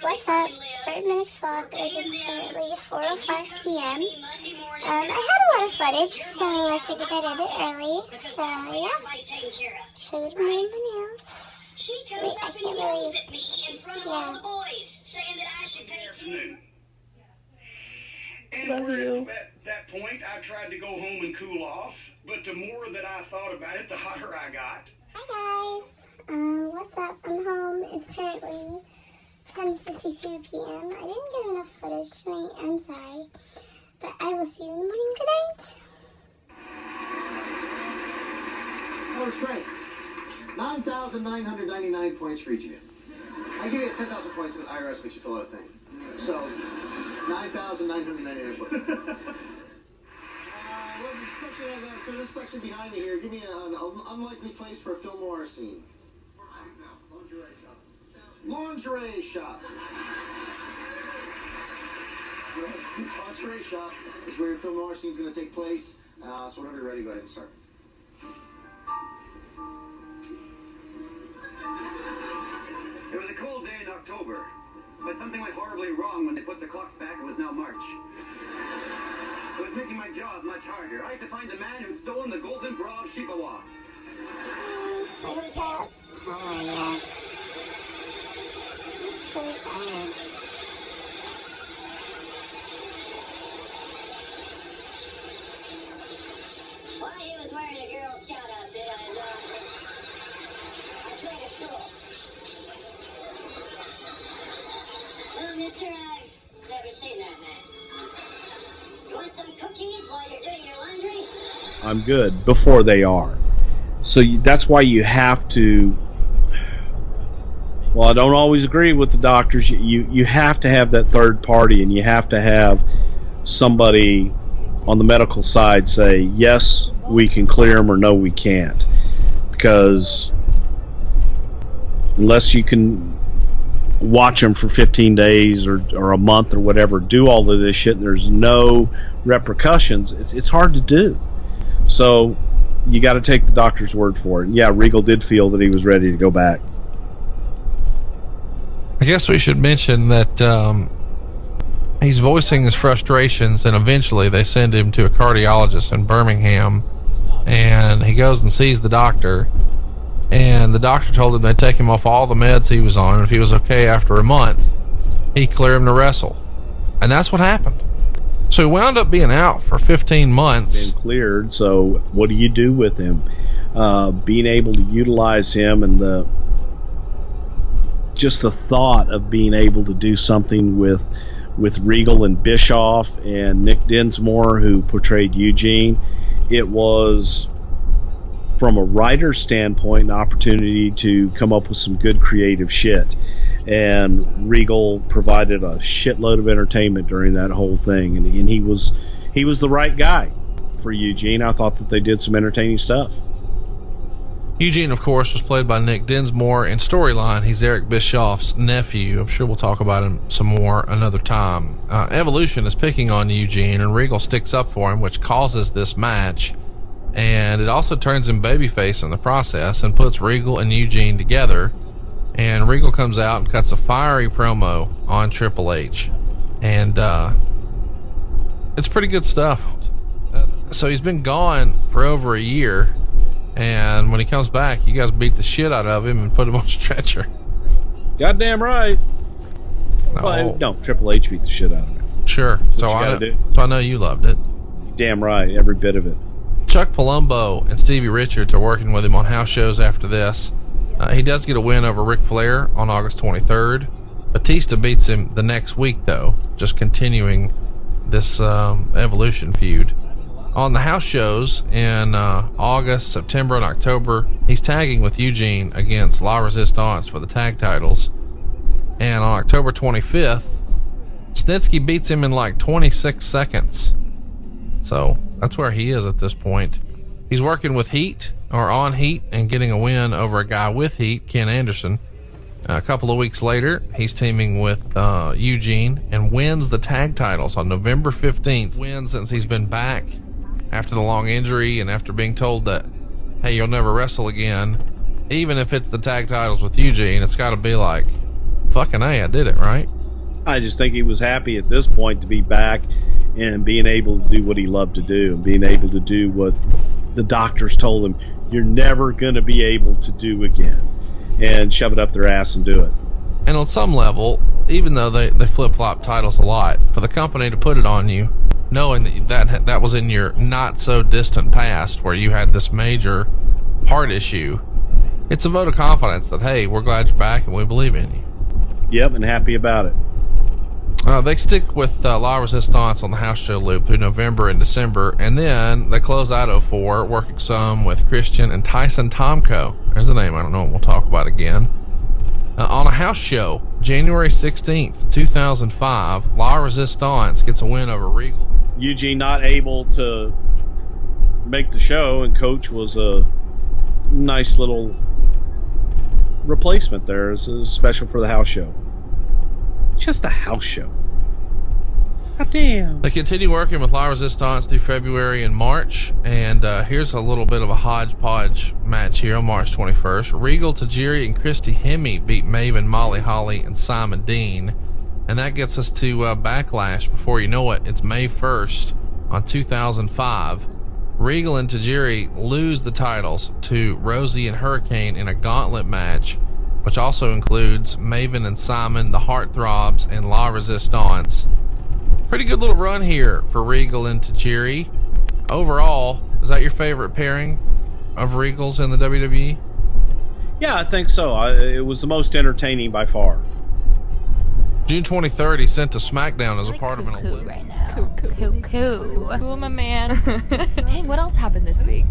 what's up? Certain Minutes Vlog. It is currently 4:05 p.m. I had a lot of footage, so I figured I'd edit early. So, yeah. Showed me my nails. Wait, I can't really... Yeah. And at that point, I tried to go home and cool off, but the more that I thought about it, the hotter I got. Hi, guys. What's up? I'm home. It's currently 10:52 p.m. I didn't get enough footage tonight. I'm sorry. But I will see you in the morning. Good night. That was great. 9,999 points for each of you. I give you 10,000 points with IRS makes you fill out a thing. So, 9,999 points. So this section behind me here, give me an unlikely place for a film noir scene. Lingerie shop. Lingerie shop is where your film noir scene is going to take place. So whenever you're ready, go ahead and start. It was a cold day in October, but something went horribly wrong when they put the clocks back. It was now March. It was making my job much harder. I had to find the man who'd stolen the golden bra of Shibawa. Who's up? Oh, yeah. I'm so tired. While he was wearing a Girl Scout outfit, I played it cool. Well, mister, I've never seen that man. You want some cookies while you're doing your laundry? I'm good before they are. So that's why you have to. Well, I don't always agree with the doctors. You have to have that third party, and you have to have somebody on the medical side say, yes, we can clear them, or no, we can't. Because unless you can watch them for 15 days or a month or whatever, do all of this shit, and there's no repercussions, it's hard to do. So you got to take the doctor's word for it. And yeah, Regal did feel that he was ready to go back. I guess we should mention that he's voicing his frustrations, and eventually they send him to a cardiologist in Birmingham, and he goes and sees the doctor, and the doctor told him they'd take him off all the meds he was on, and if he was okay after a month, he'd clear him to wrestle. And that's what happened. So he wound up being out for 15 months. Been cleared, so what do you do with him? Being able to utilize him, and just the thought of being able to do something with Regal and Bischoff and Nick Dinsmore, who portrayed Eugene, it was, from a writer's standpoint, an opportunity to come up with some good creative shit. And Regal provided a shitload of entertainment during that whole thing, and he was the right guy for Eugene. I thought that they did some entertaining stuff. Eugene, of course, was played by Nick Dinsmore. In storyline, he's Eric Bischoff's nephew. I'm sure we'll talk about him some more another time. Evolution is picking on Eugene, and Regal sticks up for him, which causes this match. And it also turns him babyface in the process and puts Regal and Eugene together. And Regal comes out and cuts a fiery promo on Triple H. And it's pretty good stuff. So he's been gone for over a year. And when he comes back, you guys beat the shit out of him and put him on a stretcher. Goddamn right. No, Triple H beat the shit out of him. Sure. So I know you loved it. Damn right, every bit of it. Chuck Palumbo and Stevie Richards are working with him on house shows after this. He does get a win over Ric Flair on August 23rd. Batista beats him the next week, though, just continuing this Evolution feud. On the house shows in August, September, and October, he's tagging with Eugene against La Resistance for the tag titles. And on October 25th, Snitsky beats him in like 26 seconds. So that's where he is at this point. He's working with Heat, or on Heat, and getting a win over a guy with Heat, Ken Anderson. A couple of weeks later, he's teaming with Eugene and wins the tag titles on November 15th. Wins since he's been back after the long injury, and after being told that, hey, you'll never wrestle again. Even if it's the tag titles with Eugene, it's got to be like fucking A, I did it, right? I just think he was happy at this point to be back and being able to do what he loved to do and being able to do what the doctors told him you're never going to be able to do again, and shove it up their ass and do it. And on some level, even though they flip-flop titles a lot, for the company to put it on you, knowing that was in your not-so-distant past where you had this major heart issue, it's a vote of confidence that, hey, we're glad you're back and we believe in you. Yep, and happy about it. They stick with La Resistance on the house show loop through November and December, and then they close out 04, working some with Christian and Tyson Tomko. There's a name I don't know, and we'll talk about again. On a house show, January 16th, 2005, La Resistance gets a win over Regal. Eugene not able to make the show, and Coach was a nice little replacement there. It's special for the house show. Just a house show. God damn. They continue working with La Resistance through February and March, and here's a little bit of a hodgepodge match here on March 21st. Regal, Tajiri, and Christy Hemme beat Maven, Molly Holly, and Simon Dean, and that gets us to Backlash. Before you know it, it's May 1st on 2005. Regal and Tajiri lose the titles to Rosie and Hurricane in a gauntlet match, which also includes Maven and Simon, the Heartthrobs, and La Resistance. Pretty good little run here for Regal and Tajiri. Overall, is that your favorite pairing of Regals in the WWE? Yeah, I think so. It was the most entertaining by far. June 23rd, he sent to SmackDown as a part of an Cuckoo right now. Cuckoo. Cool, my man. Dang, what else happened this week?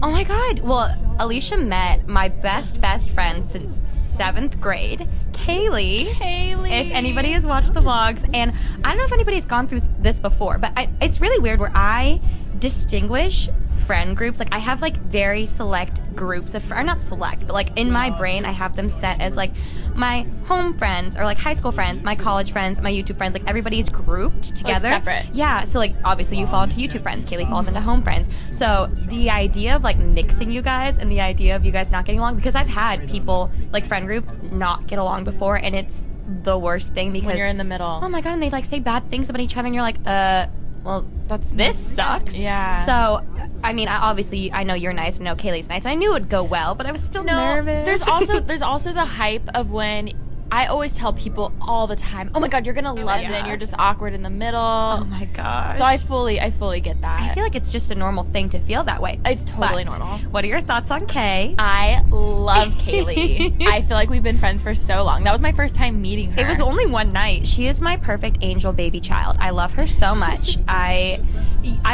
Oh my god. Well, Alicia met my best friend since 7th grade, Kaylee. If anybody has watched the vlogs, and I don't know if anybody's gone through this before, but it's really weird where I distinguish friend groups. Like, I have like very select groups of, or not select, but like in my brain I have them set as like my home friends, or like high school friends, my college friends, my YouTube friends. Like, everybody's grouped together. Like separate. Yeah, so like obviously you fall into YouTube friends, Kaylee falls into home friends. So the idea of like mixing you guys, and the idea of you guys not getting along, because I've had people, like friend groups, not get along before, and it's the worst thing because When you're in the middle. oh my god, and they like say bad things about each other, and you're like, well, this sucks. Yeah. So, I mean, I know you're nice, I know Kaylee's nice, and I knew it would go well, but I was still nervous. There's also the hype of when I always tell people all the time, oh my god, you're gonna love it, and you're just awkward in the middle. Oh my god. So I fully get that. I feel like it's just a normal thing to feel that way. It's totally But normal. What are your thoughts on Kay? I love Kaylee. I feel like we've been friends for so long. That was my first time meeting her. It was only one night. She is my perfect angel baby child. I love her so much. I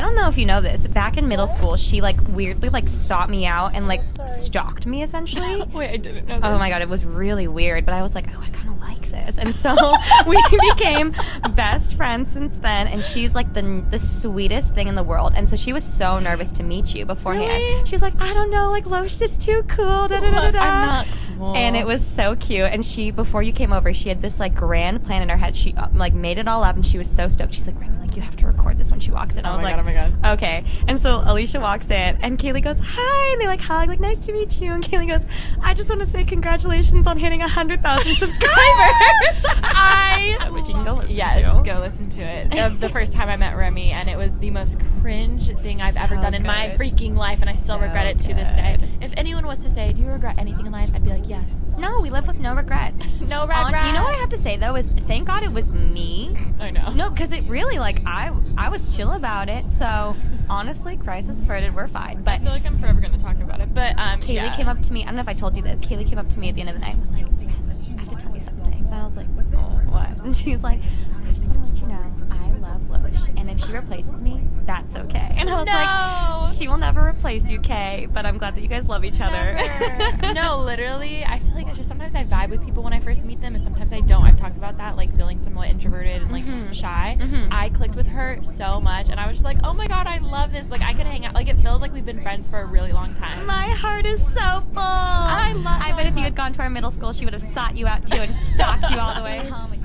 don't know if you know this. Back in middle school, she like weirdly like sought me out and like stalked me essentially. Wait, I didn't know that. Oh my god, it was really weird, but I was like, oh, I kind of like this. And so we became best friends since then, and she's like the sweetest thing in the world. And so she was so nervous to meet you beforehand. Really? She was like, I don't know, like Loesch is too cool, da da da da. I'm not cool. And it was so cute. And she, before you came over, she had this like grand plan in her head. She like made it all up, and she was so stoked. She's like, Remy, like you have to record this when she walks in. I was like, oh my god. okay. And so Alicia walks in, and Kaylee goes, hi, and they like hug, like nice to meet you. And Kaylee goes, I just want to say congratulations on hitting 100,000 subscribers. Which you can go listen to. Go listen to it. Of the first time I met Remy, and it was the most cringe thing I've ever done in my freaking life, and I still regret it to this day. If anyone was to say, do you regret anything in life? I'd be like, yes. No, we live with no regret. No regret. You know what I have to say though is thank God it was me. I know. No, because it really like I was chill about it. So honestly, crisis averted, we're fine. But I feel like I'm forever going to talk about it. But Kaylee came up to me. I don't know if I told you this. Kaylee came up to me at the end of the night and was like, I have to tell you something. And I was like, oh, what? And she was like, I just want to let you know I love Loesch, and if she replaces me, that's okay. And I was like, she will never replace you, Kay, but I'm glad that you guys love each other. No, literally, I feel like I just sometimes I vibe with people when I first meet them, and sometimes I don't. I've talked about that, like feeling somewhat introverted and like shy. I clicked with her so much, and I was just like, oh my god, I love this. Like, I could hang out. Like, it feels like we've been friends for a really long time. My heart is so full. I bet if you had gone to our middle school, she would have sought you out too and stalked you all the way home.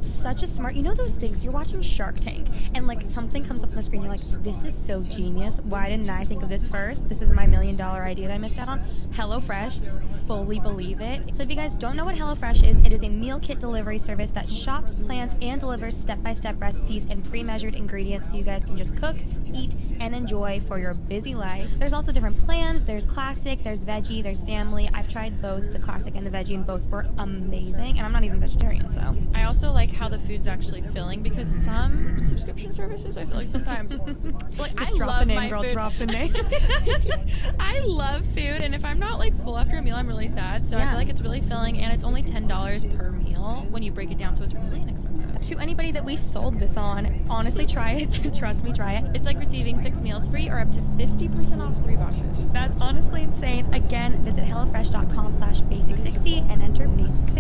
it's such a smart, you know those things, you're watching Shark Tank and like something comes up on the screen, you're like, this is so genius, why didn't I think of this first? This is my $1 million idea that I missed out on. HelloFresh, fully believe it. So if you guys don't know what HelloFresh is, it is a meal kit delivery service that shops, plans, and delivers step-by-step recipes and pre-measured ingredients so you guys can just cook, eat, and enjoy for your busy life. There's also different plans. There's classic, there's veggie, there's family. I've tried both the classic and the veggie, and both were amazing, and I'm not even vegetarian, so. I also like how the food's actually filling, because some subscription services, I feel like sometimes, like, Just I drop love the name, my girl, food. drop the name. I love food, and if I'm not like full after a meal, I'm really sad. So I Yeah. feel like it's really filling, and it's only $10 per meal when you break it down, so it's really inexpensive. To anybody that we sold this on, honestly, try it. Trust me, try it. It's like receiving 6 meals free or up to 50% off 3 boxes. That's honestly insane. Again, visit HelloFresh.com/basic60 and enter basic60. I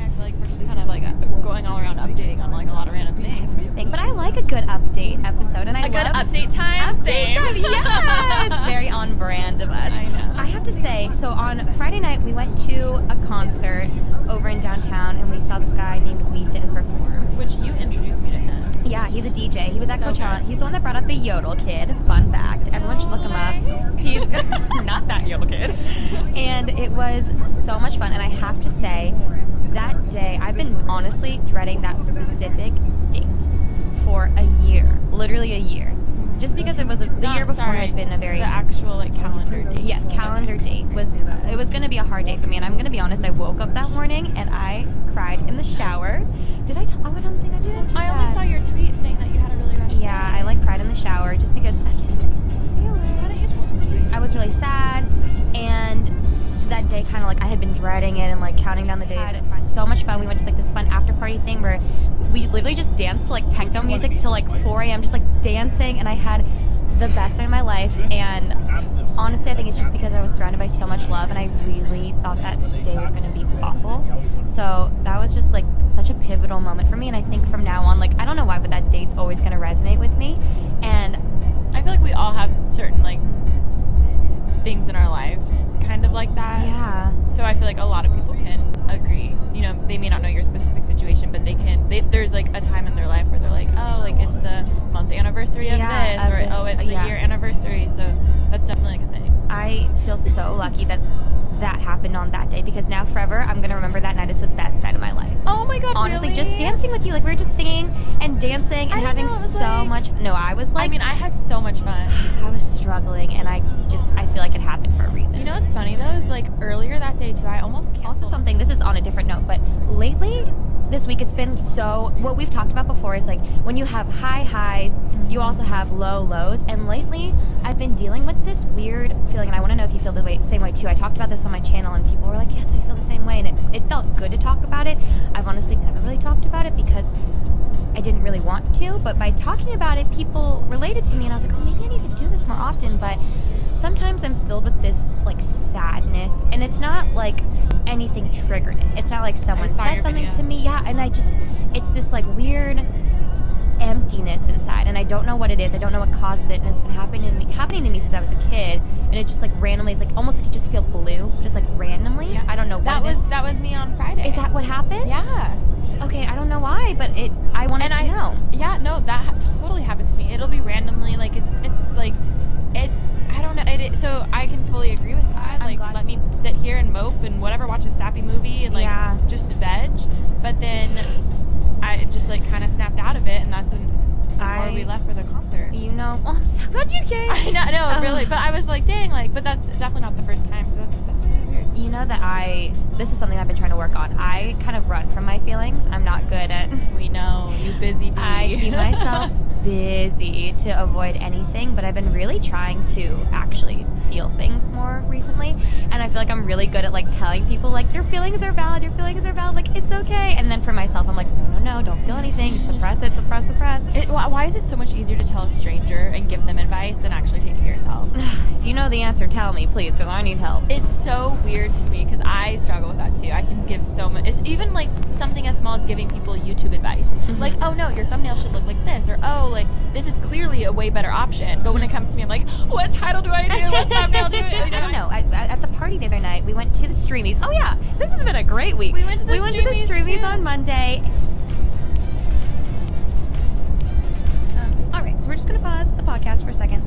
feel like we're just kind of like going all around updating on like a lot of random things. But I like a good update episode, and I A good love update time. Update time, yes! Very on brand of us. I know. I have to say, so on Friday night, we went to a concert over in downtown, and we saw this guy named We Fit Perform. Which you introduced me to him. Yeah, he's a DJ. He was at So Coachella. good. He's the one that brought out the Yodel Kid. Fun fact. Everyone should look him up. He's not that Yodel Kid. And it was so much fun. And I have to say, that day, I've been honestly dreading that specific date for a year. Literally a year. Just because it was the year before had been a very... The actual like calendar date. Yes, calendar date was it was going to be a hard day for me, and I'm going to be honest, I woke up that morning and I cried in the shower. Did I tell? Oh, I don't think I did. I only saw your tweet saying that you had a really rough Yeah, I like cried in the shower just because I can't feel it. Why didn't you tell me? I was really sad, and that day kind of like I had been dreading it and like counting down the days. Had so much fun. We went to like this fun after party thing where we literally just danced to like techno music till like 4 a.m. just like dancing, and I had the best time of my life. And honestly, I think it's just because I was surrounded by so much love, and I really thought that day was going to be awful. So that was just like such a pivotal moment for me, and I think from now on, like I don't know why, but that date's always going to resonate with me. And I feel like we all have certain like things in our lives kind of like that. yeah, So I feel like a lot of people can agree. You know, they may not know your specific situation, but there's like a time in their life where they're like, oh, like it's the month anniversary of Yeah, this, of or this, oh, it's the yeah. year anniversary. So that's definitely like a thing. I feel so lucky that that happened on that day, because now forever I'm going to remember that night as the best night of my life. Oh my god, Honestly, really? just dancing with you, like we were just singing and dancing and I having know, it was so like- much. No, I was like, I mean, I had so much fun. I was struggling, and I feel like it happened for a reason. You know what's funny though is like earlier that day too, I almost canceled. Also something, this is on a different note, but lately, this week, it's been so, what we've talked about before is like when you have high highs, you also have low lows, and lately I've been dealing with this weird feeling, and I want to know if you feel the same way too. I talked about this on my channel, and people were like, yes, I feel the same way, and it felt good to talk about it. I've honestly never really talked about it because I didn't really want to, but by talking about it, people related to me, and I was like, oh, maybe I need to do this more often. But sometimes I'm filled with this like sadness, and it's not like anything triggered it. It's not like someone saw said your something video. to me, yeah, and it's this like weird emptiness inside, and I don't know what it is. I don't know what causes it, and it's been happening to me since I was a kid, and it just like randomly, it's like almost like you just feel blue, just like randomly. Yeah. I don't know what it is. That was me on Friday. Is that what happened? Yeah. Okay, I don't know why, but I wanted to know. Yeah, no, that totally happens to me. It'll be randomly, like it's like it's I don't know. So I can fully agree with that. I'm Like glad let me sit here and mope and whatever, watch a sappy movie and like Yeah. just veg. But then I just like kind of snapped out of it, and that's when before we left for the concert. You know, oh, I'm so glad you came. I know, no, really. But I was like, dang, like, but that's definitely not the first time. So that's really weird. You know that this is something I've been trying to work on. I kind of run from my feelings. I'm not good at. We know you busy bee. I keep myself busy to avoid anything, but I've been really trying to actually feel things more recently, and I feel like I'm really good at like telling people like your feelings are valid, like it's okay, and then for myself I'm like no, don't feel anything, suppress it. Why is it so much easier to tell a stranger and give them advice than actually take it yourself? If you know the answer, tell me please, because I need help. It's so weird to me because I struggle with that too. I can give so much. It's even like something as small as giving people YouTube advice. Like, oh no, your thumbnail should look like this, or oh, like this is clearly a way better option. But when it comes to me, I'm like, what title do I do? What thumbnail do I do? I don't know. At the party the other night, we went to the Streamies. Oh yeah, this has been a great week. We went to the Streamies Streamies, too. on Monday.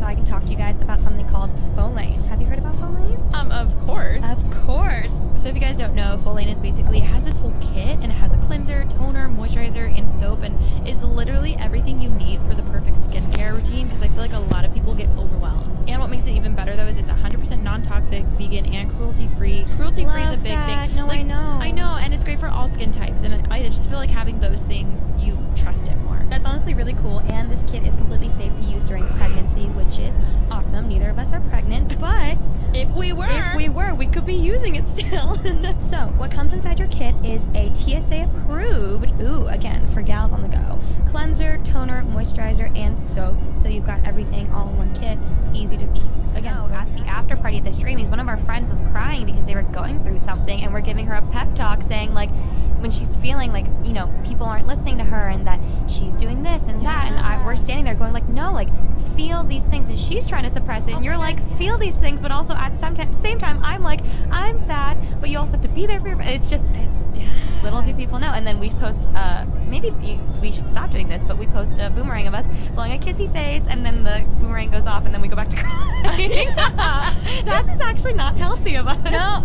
I can talk to you guys about something called Folane. Have you heard about Folane? Of course. Of course. So if you guys don't know, Folane is basically, it has this whole kit, and it has a cleanser, toner, moisturizer, and soap, and is literally everything you need for the perfect skincare routine, because I feel like a lot of people get overwhelmed. And what makes it even better, though, is it's 100% non-toxic, vegan, and cruelty-free. Cruelty-free is a big thing. No, I know. I know, and it's great for all skin types, and I just feel like having those things, you trust it more. That's honestly really cool, and this kit is completely safe to use during pregnancy, which is awesome. Neither of us are pregnant, but If we were, we could be using it still. So, what comes inside your kit is a TSA approved, again, for gals on the go, cleanser, toner, moisturizer, and soap. So you've got everything all in one kit, easy to just, again, at the after party at the Streamies, one of our friends was crying because they were going through something, and we're giving her a pep talk saying, like, when she's feeling like, you know, people aren't listening to her and that she's doing this and that, and we're standing there going like, no, like, feel these things, and she's trying to suppress it, and you're like, feel these things, but also at the same time, I'm like, I'm sad, but you also have to be there for your, it's little do people know. And then we post, maybe we should stop doing this, but we post a boomerang of us blowing a kissy face, and then the boomerang goes off, and then we go back to crying. This is actually not healthy of us. No,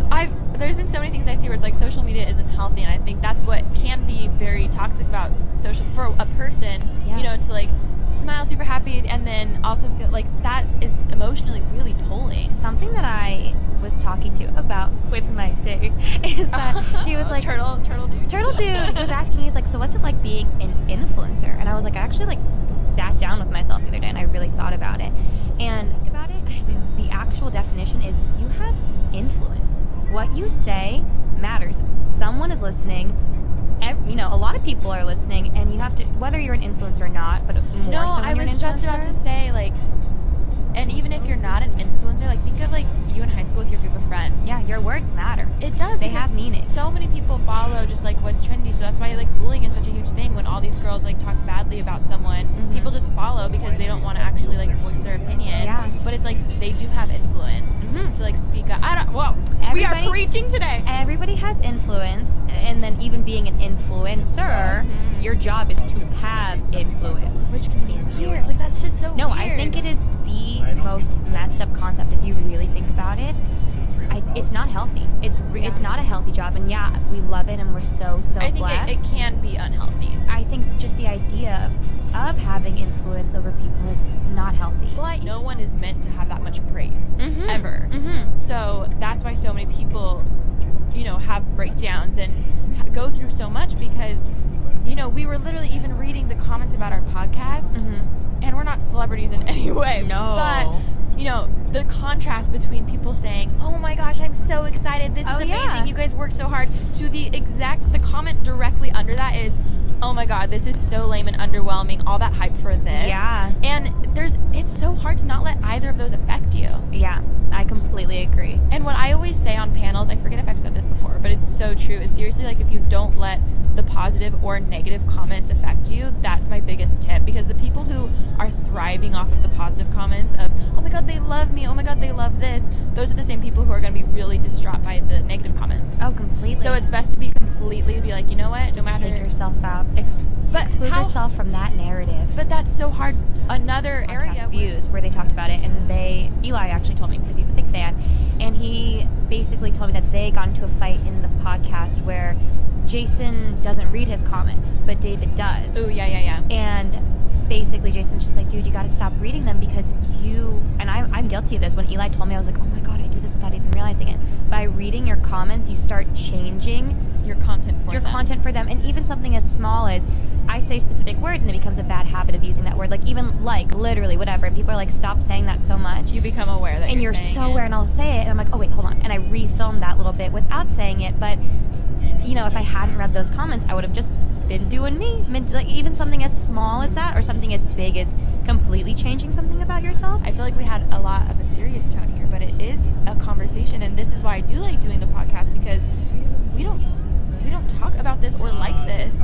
there's been so many things I see where it's like social media isn't healthy, and I think that's what can be very toxic about social for a person, you know, to like smile super happy and then also feel like that is emotionally really tolling. Something that I was talking to about with my date is that he was like, turtle dude was asking, he's like, so what's it like being an influencer? And I was like, I actually like sat down with myself the other day and I really thought about it. And about it, the actual definition is you have influence. What you say matters. Someone is listening. You know, a lot of people are listening, and you have to, whether you're an influencer or not, but more no, so when I you're an was just about to say, like, and even if you're not an influencer, like, think of, like, you in high school with your group of friends. Yeah, your words matter. It does. They have meaning. So many people follow just, like, what's trendy, so that's why, like, bullying is such a huge thing. When all these girls, like, talk badly about someone, people just follow because they don't want to actually, like, voice their opinion. Yeah. But it's, like, they do have influence to, like, speak up. We are preaching today. Everybody has influence, and then even being an influencer, your job is to have influence. Which can be weird. Like, that's just so weird. No, I think it is the most messed up concept if you really think about it. It's not healthy. It's not a healthy job, and yeah, we love it, and we're so I think blessed. it can be unhealthy. I think just the idea of having influence over people is not healthy. Well, no one is meant to have that much praise ever. So that's why so many people, you know, have breakdowns and go through so much because, you know, we were literally even reading the comments about our podcast, and we're not celebrities in any way. No. But, you know, the contrast between people saying, oh my gosh, I'm so excited, this is amazing, yeah. you guys worked so hard, to the comment directly under that is, oh my god, this is so lame and underwhelming, all that hype for this. Yeah. And it's so hard to not let either of those affect you. Yeah, I completely agree. And what I always say on panels, I forget if I've said this before, but it's so true, is seriously, like, if you don't let the positive or negative comments affect you, that's my biggest tip. Because the people who are thriving off of the positive comments of, oh my god, they love me, oh my god, they love this, those are the same people who are going to be really distraught by the negative comments. Oh, completely. So it's best to be like, you know what, Just no matter. take yourself out. Exclude yourself from that narrative. But that's so hard. Another area views where they talked about it, and Eli actually told me, because he's a big fan, and he basically told me that they got into a fight in the podcast where Jason doesn't read his comments, but David does. Ooh, yeah. And basically Jason's just like, dude, you got to stop reading them because I'm guilty of this. When Eli told me, I was like, oh my god, I do this without even realizing it. By reading your comments, you start changing your content for them. And even something as small as I say specific words and it becomes a bad habit of using that word, like even like literally whatever, and people are like, stop saying that so much. You become aware that you're saying so aware, and I'll say it and I'm like, oh wait, hold on, and I refilm that little bit without saying it. But you know, if I hadn't read those comments, I would have just been doing me. Like even something as small as that, or something as big as completely changing something about yourself. I feel like we had a lot of a serious tone here, but it is a conversation, and this is why I do like doing the podcast, because we don't talk about this or like this.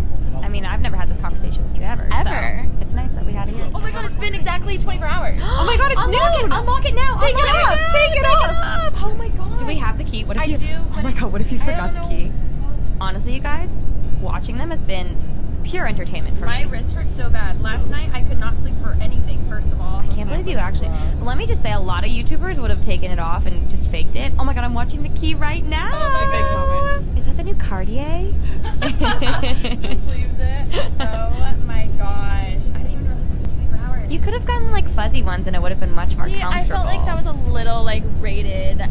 I mean, I've never had this conversation with you ever. So it's nice that we had it here. Oh my god, it's been exactly 24 hours. Oh my god, it's noon. Unlock it now. Take it off. Oh my god. Do we have the key? What if I do. Oh my god, what if you forgot the key? Honestly, you guys, watching them has been pure entertainment for My me. wrist hurts so bad. Last night I could not sleep for anything, first of all. I can't believe you actually. Let me just say, a lot of YouTubers would have taken it off and just faked it. Oh my god, I'm watching the key right now. Oh, my big moment. Is that the new Cartier? Just leaves it. Oh my gosh. I didn't even know this was 24 hours. You could have gotten like fuzzy ones and it would have been much more comfortable. I felt like that was a little like rated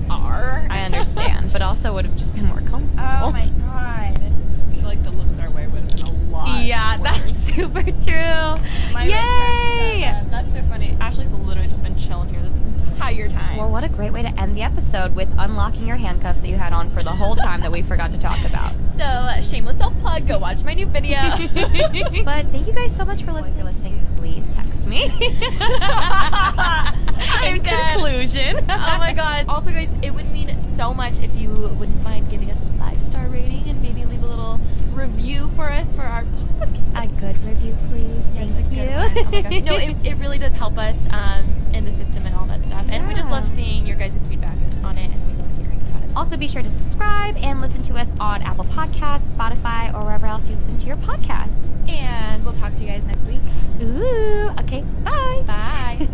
R. I understand, but also would have just been more comfortable. Oh my god. I feel like the looks our way would have been a lot. Yeah, worse. that's super true. My Yay! wrist hurts so bad. That's so funny. Ashley's literally just been chilling here this entire time. Well, what a great way to end the episode with unlocking your handcuffs that you had on for the whole time that we forgot to talk about. So, shameless self-plug, go watch my new video. But thank you guys so much for listening. If you're listening, please text me. In conclusion. Oh my god. Also, guys, it would mean so much if you wouldn't mind giving us a 5-star rating and maybe leave a little review for us for our podcast. A good review, please. Yes, Thank a you. good one. Oh my gosh. No, it really does help us in the system and all that stuff. And we just love seeing your guys' feedback on it, and we love hearing about it. Also, be sure to subscribe and listen to us on Apple Podcasts, Spotify, or wherever else you listen to your podcasts. And we'll talk to you guys next week. Ooh, okay, bye. Bye.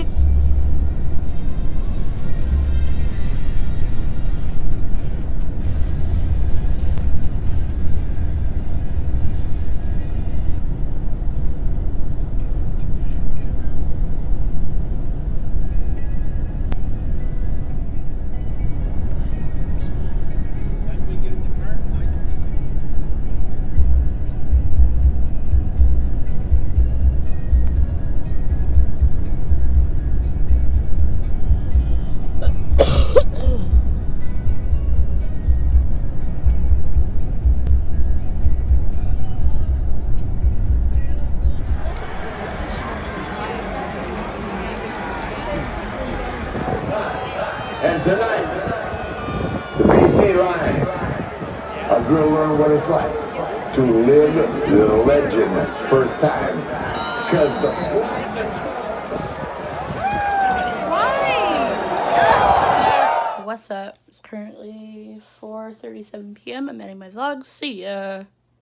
And tonight, the BC Lions are going to learn what it's like to live the legend first time. Because What's up? It's currently 4:37 p.m. I'm ending my vlog. See ya.